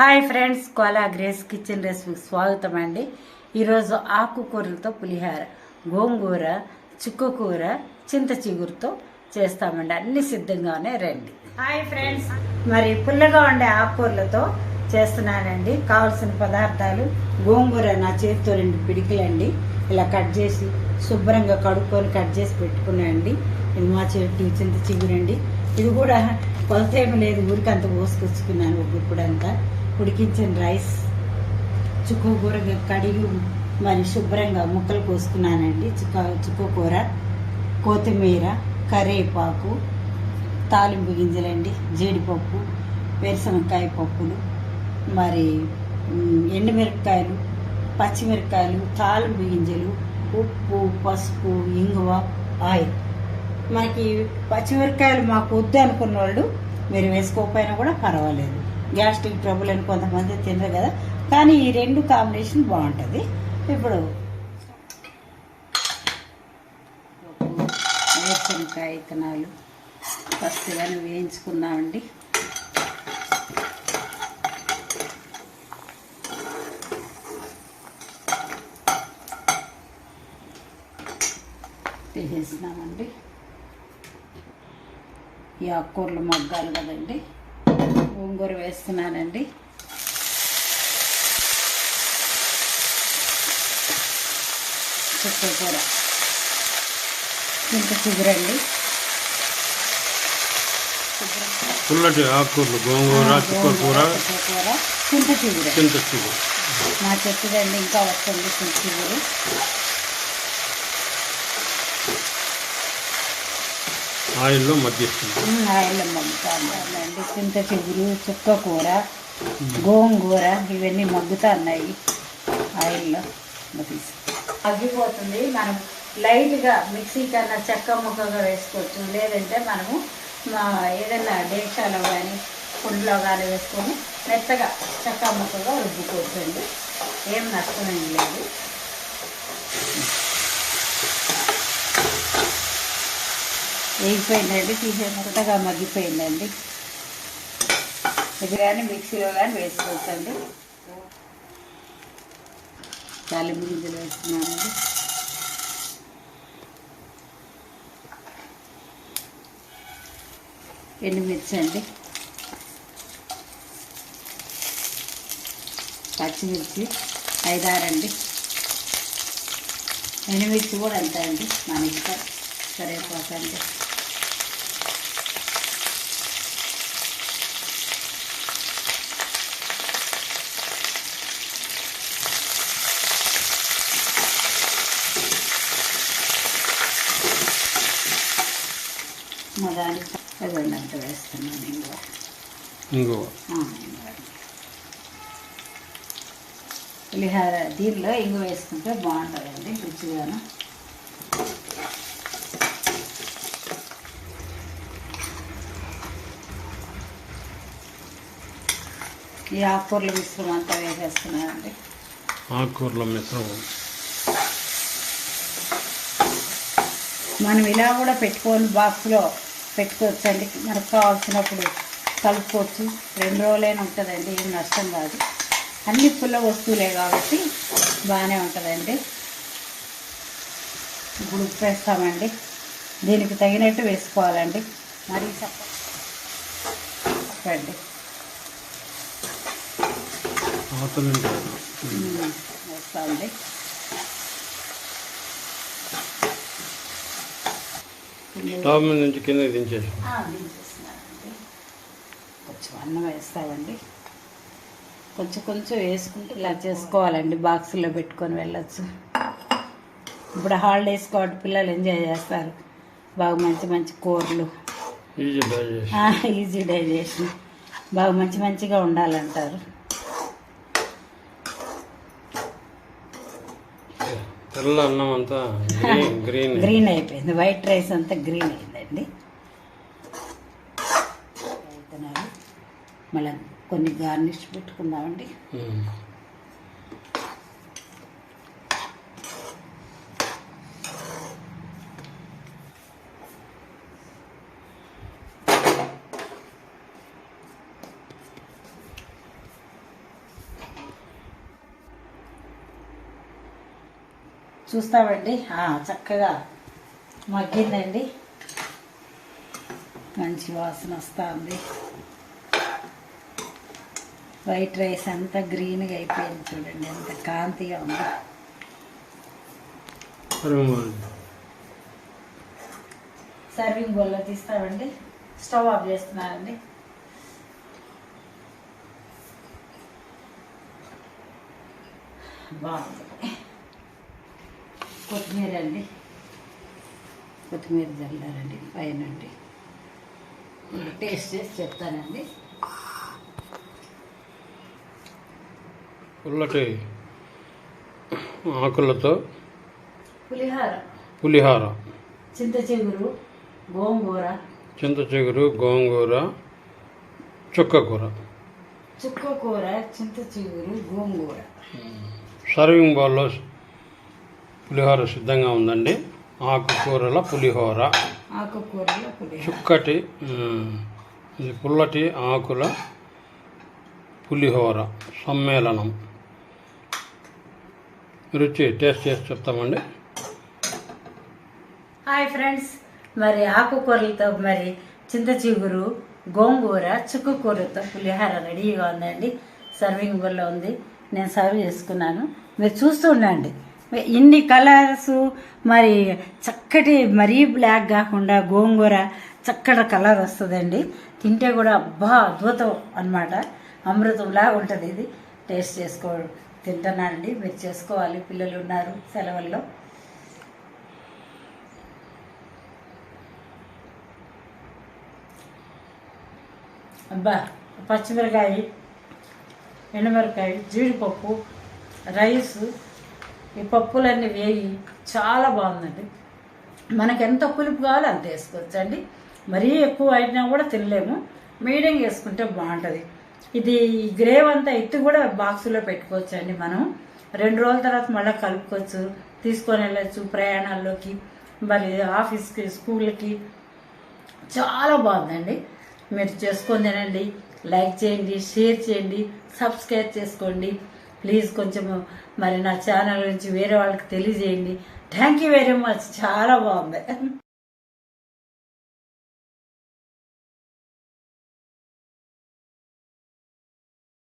Hi friends, Kola Grace Kitchen రెసిపీకి స్వాగతం అండి. ఈరోజు ఆకుకూరలతో పులిహార, గోంగూర, చుక్కకూర, చింత చిగురుతో చేస్తామండి. అన్ని సిద్ధంగానే రండి. హాయ్ ఫ్రెండ్స్, మరి పుల్లగా ఉండే ఆకుకూరలతో చేస్తున్నానండి. కావాల్సిన పదార్థాలు: గోంగూర నా చేతితో 2 పిడికిలండి, ఇలా కట్ చేసి శుభ్రంగా కడుక్కొని కట్ చేసి పెట్టుకున్నానండి. ఇది మా చెట్టు చింత చిగురండి. ఇది కూడా కొలత ఏమి లేదు, ఊరికి అంత పోసుకొచ్చుకున్నాను. ఇప్పుడంతా ఉడికించిన రైస్, చుక్కకూర కడిగి మరి శుభ్రంగా ముక్కలు కోసుకున్నానండి. చుక్కకూర, కొత్తిమీర, కరివేపాకు, తాలింపు గింజలండి, జీడిపప్పు, వేరుశనగకాయ పప్పులు, మరి ఎండుమిరపకాయలు, పచ్చిమిరపకాయలు, తాలింపు గింజలు, ఉప్పు, పసుపు, ఇంగువ, ఆయిల్. మనకి పచ్చిమిరపకాయలు మాకు వద్దు అనుకున్న వాళ్ళు మీరు వేసుకోకపోయినా కూడా పర్వాలేదు. గ్యాస్ట్రిక్ ట్రబుల్ అని కొంతమంది తినరు కదా, కానీ ఈ 2 కాంబినేషన్ బాగుంటుంది. ఇప్పుడు వేరుశనగకాయ విత్తనాలు ఫస్ట్ కానీ వేయించుకుందామండి. తీసేసినామండి. ఈ ఆకుకూరలు మగ్గాలి కదండి. గోంగూర వేస్తున్నానండి. చుక్కకూర, చింత చిగురండి, పుల్లటి ఆకుకూరలు, గోంగూర, చుక్కకూర, చింత చిగురు. నా చెట్టుదండి, ఇంకా వస్తుంది చింత చిగురు. ఆయిల్లో మగ్గిస్తుంది. ఆయిల్లో మగ్గుతానండి. చింత చిగురు, చుక్కకూర, గోంగూర ఇవన్నీ మగ్గుతున్నాయి ఆయిల్లో. మగ్గిపోతుంది. మనం లైట్గా మిక్సీ కన్నా చెక్క ముక్కగా వేసుకోవచ్చు, లేదంటే మనము ఏదైనా డేక్షాలో కానీ కుండలో కానీ వేసుకొని మెత్తగా చెక్క ముక్కగా రుబ్బుకోవచ్చు అండి. ఏం నష్టమేం లేదు. వేగిపోయిందండి, తీసేటగా మగ్గిపోయిందండి. ఇది కానీ మిక్సీలో కానీ వేసుకోవచ్చండి. తాలింపు గింజలు వేస్తున్నామండి. ఎండుమిర్చి అండి, పచ్చిమిర్చి 5-6 అండి. ఎండుమిర్చి కూడా అంతే అండి, మన ఇష్టం. కరివేపాకండి, మా దానికి అంత వేస్తున్నాను. ఇంగువ పులిహార దీనిలో ఇంగువ వేసుకుంటే బాగుంటుందండి, రుచిగాను. ఈ ఆకుకూరల మిశ్రమం అంతా వేసేస్తున్నానండి. ఆకుకూరల మిశ్రమం మనం ఇలా కూడా పెట్టుకొని బాక్స్లో పెట్టుకోవచ్చు అండి. మనకు కావాల్సినప్పుడు కలుపుకోవచ్చు. 2 రోజులైనా ఉంటుందండి, ఏం నష్టం కాదు. అన్ని పుల్ల వస్తువులే కాబట్టి బాగానే ఉంటుందండి. ఇప్పుడు ఉప్పు వేస్తామండి. దీనికి తగినట్టు వేసుకోవాలండి. మరీ చెప్పండి. వేస్తామండి. స్టవ్ మీద నుంచి కింద దించేస్తున్నానండి. కొంచెం అన్నం వేస్తామండి. కొంచెం వేసుకుంటే ఇలా చేసుకోవాలండి. బాక్సుల్లో పెట్టుకొని వెళ్ళచ్చు. ఇప్పుడు హాలిడేస్ కాబట్టి పిల్లలు ఎంజాయ్ చేస్తారు. బాగా మంచి కూరలు, ఈజీ డైజెషన్, బాగా మంచిగా ఉండాలంటారు. తెల్ల అన్నం అంతా గ్రీన్ అయిపోయింది. వైట్ రైస్ అంతా గ్రీన్ అయిందండి. మళ్ళీ కొన్ని గార్నిష్ పెట్టుకుందామండి. చూస్తామండి. చక్కగా మగ్గిందండి, మంచి వాసన వస్తుంది. వైట్ రైస్ అంతా గ్రీన్గా అయిపోయింది చూడండి, ఎంత కాంతిగా ఉంది. సర్వింగ్ బౌల్లో తీస్తామండి. స్టవ్ ఆఫ్ చేస్తున్నానండి. బాగుంది. కొత్తిమీర అండి, కొత్తిమీర చల్లారండి పైనండి. టేస్ట్ చేసి చెప్తానండి. పుల్లటి ఆకులతో పులిహార, చింత చిగురు, గోంగూర, చుక్కకూర, చింత చిగురు, గోంగూర. సర్వింగ్ బౌల్లో పులిహోర సిద్ధంగా ఉందండి. ఆకుకూరల పులిహోర, చుక్కటి ఇది పుల్లటి ఆకుల పులిహోర సమ్మేళనం. రుచి టేస్ట్ చేసి చెప్తామండి. హాయ్ ఫ్రెండ్స్, మరి ఆకుకూరలతో మరి చింత చిగురు, గోంగూర, చుక్కకూరతో పులిహోర రెడీగా ఉందండి. సర్వింగ్ బౌల్లో ఉంది. నేను సర్వ్ చేసుకున్నాను, మీరు చూస్తూ ఉండండి. ఇన్ని కలర్స్, మరి చక్కటి మరీ బ్లాక్ కాకుండా గోంగూర చక్కటి కలర్ వస్తుందండి. తింటే కూడా అబ్బా అద్భుతం అన్నమాట, అమృతంలా ఉంటుంది. ఇది టేస్ట్ తింటున్నానండి, మీరు చేసుకోవాలి. పిల్లలు ఉన్నారు సెలవుల్లో. అబ్బా, పచ్చిమిరకాయ, ఎండుమిరకాయ, జీడిపప్పు, రైసు, ఈ పప్పులన్నీ వేగి చాలా బాగుందండి. మనకు ఎంత పులుపు కావాలో అంత వేసుకోవచ్చు అండి. మరీ ఎక్కువ అయినా కూడా తినలేము, మీడియం వేసుకుంటే బాగుంటుంది. ఇది గ్రేవ్ అంతా ఎత్తి కూడా బాక్సులో పెట్టుకోవచ్చు అండి. మనం 2 రోజుల తర్వాత మళ్ళీ కలుపుకోవచ్చు, తీసుకొని వెళ్ళచ్చు ప్రయాణాల్లోకి, మరి ఆఫీస్కి, స్కూల్కి. చాలా బాగుందండి. మీరు చేసుకొని తినండి. లైక్ చేయండి, షేర్ చేయండి, సబ్స్క్రైబ్ చేసుకోండి ప్లీజ్. కొంచెం మరి నా ఛానల్ గురించి వేరే వాళ్ళకి తెలియజేయండి. థ్యాంక్ యూ వెరీ మచ్, చాలా బాగుంది.